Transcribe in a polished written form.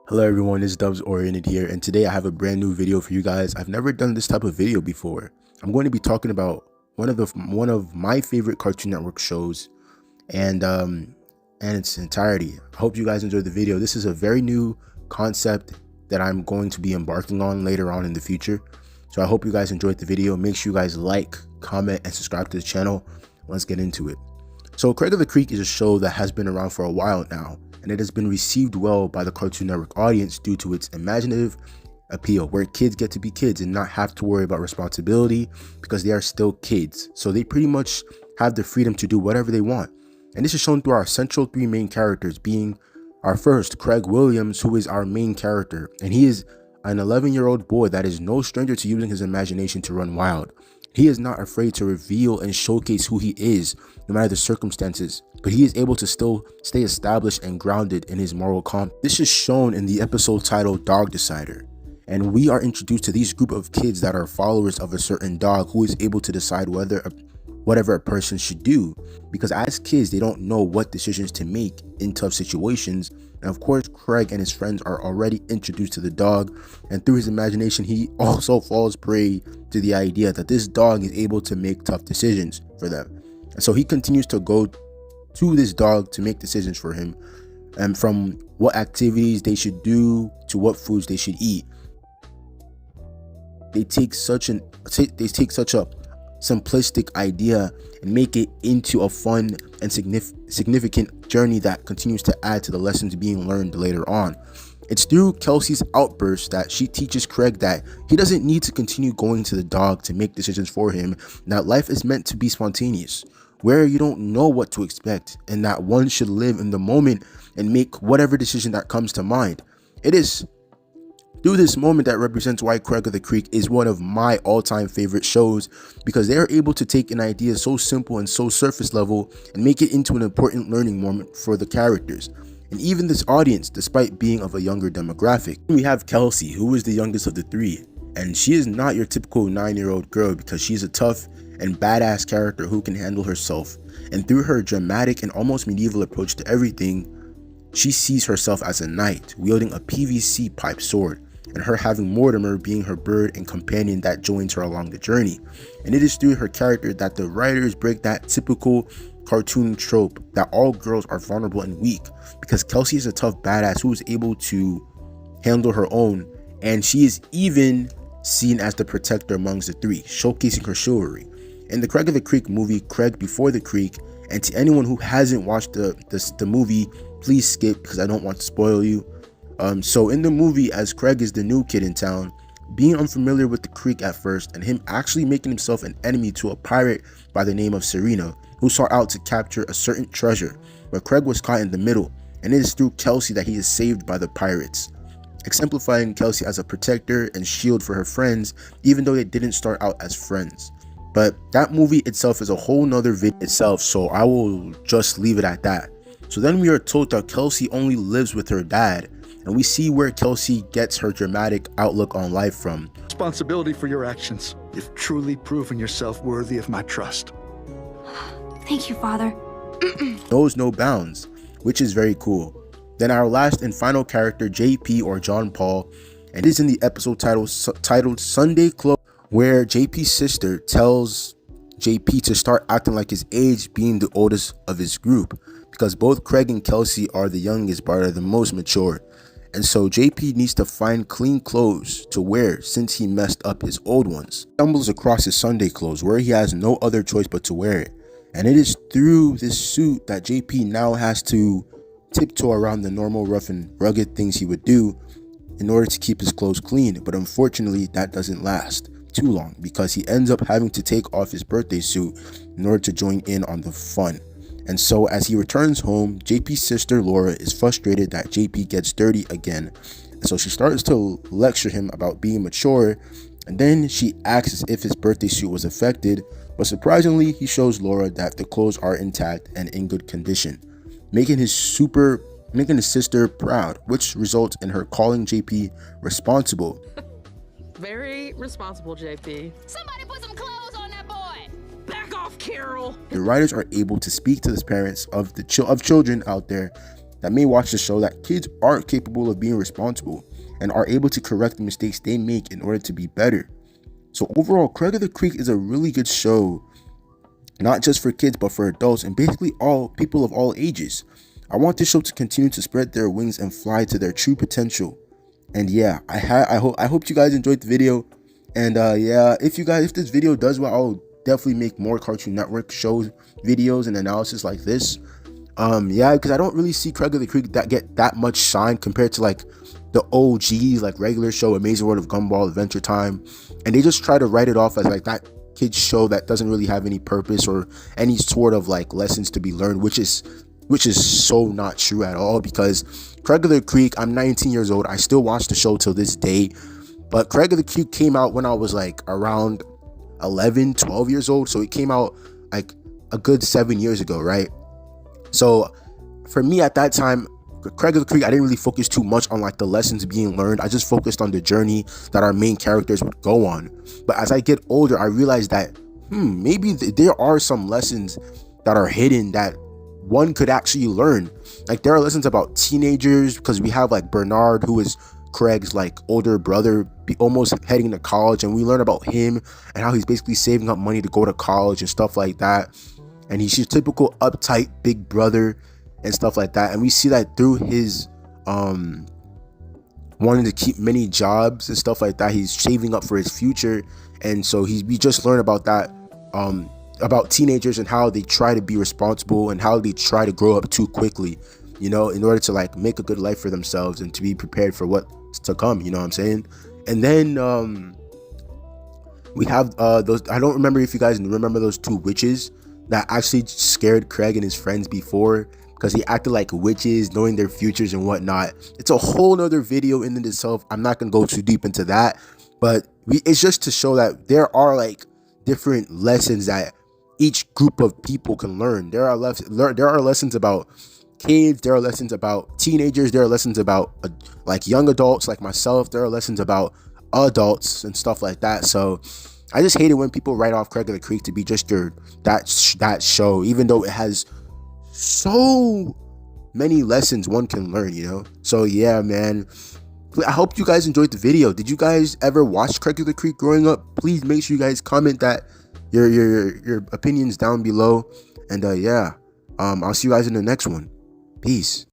Hello everyone, it's Dubs Oriented here, and today I have a brand new video for you guys. I've never done this type of video before. I'm going to be talking about one of my favorite Cartoon Network shows and its entirety. I hope you guys enjoyed the video. This is a very new concept that I'm going to be embarking on later on in the future. So I hope you guys enjoyed the video. Make sure you guys like, comment, and subscribe to the channel. Let's get into it. So Craig of the Creek is a show that has been around for a while now, and it has been received well by the Cartoon Network audience due to its imaginative appeal, where kids get to be kids and not have to worry about responsibility because they are still kids. So they pretty much have the freedom to do whatever they want. And this is shown through our central three main characters, being our first, Craig Williams, who is our main character. And he is an 11-year-old boy that is no stranger to using his imagination to run wild. He is not afraid to reveal and showcase who he is, no matter the circumstances, but he is able to still stay established and grounded in his moral compass. This is shown in the episode titled Dog Decider, and we are introduced to these group of kids that are followers of a certain dog who is able to decide whatever a person should do, because as kids they don't know what decisions to make in tough situations. And of course, Craig and his friends are already introduced to the dog, and through his imagination he also falls prey to the idea that this dog is able to make tough decisions for them. And so he continues to go to this dog to make decisions for him, and from what activities they should do to what foods they should eat. They take such a simplistic idea and make it into a fun and significant journey that continues to add to the lessons being learned later on. It's through Kelsey's outburst that she teaches Craig that he doesn't need to continue going to the dog to make decisions for him, that life is meant to be spontaneous, where you don't know what to expect, and that one should live in the moment and make whatever decision that comes to mind. It is through this moment that represents why Craig of the Creek is one of my all-time favorite shows, because they are able to take an idea so simple and so surface level and make it into an important learning moment for the characters and even this audience, despite being of a younger demographic. We have Kelsey, who is the youngest of the three, and she is not your typical 9-year-old girl, because she's a tough and badass character who can handle herself, and through her dramatic and almost medieval approach to everything, she sees herself as a knight wielding a PVC pipe sword, and her having Mortimer being her bird and companion that joins her along the journey. And it is through her character that the writers break that typical cartoon trope that all girls are vulnerable and weak, because Kelsey is a tough badass who is able to handle her own, and she is even seen as the protector amongst the three, showcasing her chivalry. In the Craig of the Creek movie, Craig Before the Creek, and to anyone who hasn't watched the movie, please skip because I don't want to spoil you. So in the movie, as Craig is the new kid in town, being unfamiliar with the creek at first, and him actually making himself an enemy to a pirate by the name of Serena, who sought out to capture a certain treasure, but Craig was caught in the middle, and it is through Kelsey that he is saved by the pirates, exemplifying Kelsey as a protector and shield for her friends, even though they didn't start out as friends. But that movie itself is a whole nother video itself, so I will just leave it at that. So then we are told that Kelsey only lives with her dad, and we see where Kelsey gets her dramatic outlook on life from. Responsibility for your actions. You've truly proven yourself worthy of my trust. Thank you, Father. Knows no bounds, which is very cool. Then our last and final character, JP or John Paul, and it is in the episode titled Sunday Clothes, where JP's sister tells JP to start acting like his age, being the oldest of his group, because both Craig and Kelsey are the youngest but are the most mature. And so JP needs to find clean clothes to wear since he messed up his old ones. He stumbles across his Sunday clothes, where he has no other choice but to wear it. And it is through this suit that JP now has to tiptoe around the normal rough and rugged things he would do in order to keep his clothes clean. But unfortunately, that doesn't last too long, because he ends up having to take off his birthday suit in order to join in on the fun. And so as he returns home, JP's sister Laura is frustrated that JP gets dirty again, and so she starts to lecture him about being mature, and then she asks if his birthday suit was affected, but surprisingly he shows Laura that the clothes are intact and in good condition, making his sister proud, which results in her calling JP responsible. Very responsible, JP. Somebody put some clothes on that boy. Back off, Carol. The writers are able to speak to the parents of children out there that may watch the show that kids are capable of being responsible and are able to correct the mistakes they make in order to be better. So overall, Craig of the Creek is a really good show, not just for kids but for adults and basically all people of all ages. I want this show to continue to spread their wings and fly to their true potential. And yeah, I hope you guys enjoyed the video. And yeah, if this video does well, I'll definitely make more Cartoon Network shows, videos, and analysis like this. Yeah, because I don't really see Craig of the Creek that get that much shine compared to like the OGs, like Regular Show, Amazing World of Gumball, Adventure Time, and they just try to write it off as like that kids show that doesn't really have any purpose or any sort of like lessons to be learned, which is so not true at all. Because Craig of the Creek, I'm 19 years old, I still watch the show till this day, but Craig of the Creek came out when I was like around 11, 12 years old, so it came out like a good 7 years ago, right? So for me at that time, Craig of the Creek, I didn't really focus too much on like the lessons being learned. I just focused on the journey that our main characters would go on. But as I get older, I realized that maybe there are some lessons that are hidden that one could actually learn. Like there are lessons about teenagers, because we have like Bernard, who is Craig's like older brother, almost heading to college, and we learn about him and how he's basically saving up money to go to college and stuff like that. And he's your typical uptight big brother and stuff like that. And we see that through his wanting to keep many jobs and stuff like that. He's saving up for his future. And so we just learn about that, about teenagers and how they try to be responsible and how they try to grow up too quickly, you know, in order to like make a good life for themselves and to be prepared for what's to come, you know what I'm saying? And then we have those, I don't remember if you guys remember those two witches that actually scared Craig and his friends before, because he acted like witches, knowing their futures and whatnot. It's a whole nother video in itself. I'm not gonna go too deep into that, but it's just to show that there are like different lessons that each group of people can learn. There are lessons about kids, there are lessons about teenagers, there are lessons about like young adults like myself, there are lessons about adults and stuff like that. So I just hate it when people write off Craig of the Creek to be just that show, even though it has so many lessons one can learn, you know? So yeah, man, I hope you guys enjoyed the video. Did you guys ever watch Craig of the Creek growing up? Please make sure you guys comment that your opinions down below. And yeah, I'll see you guys in the next one. Peace.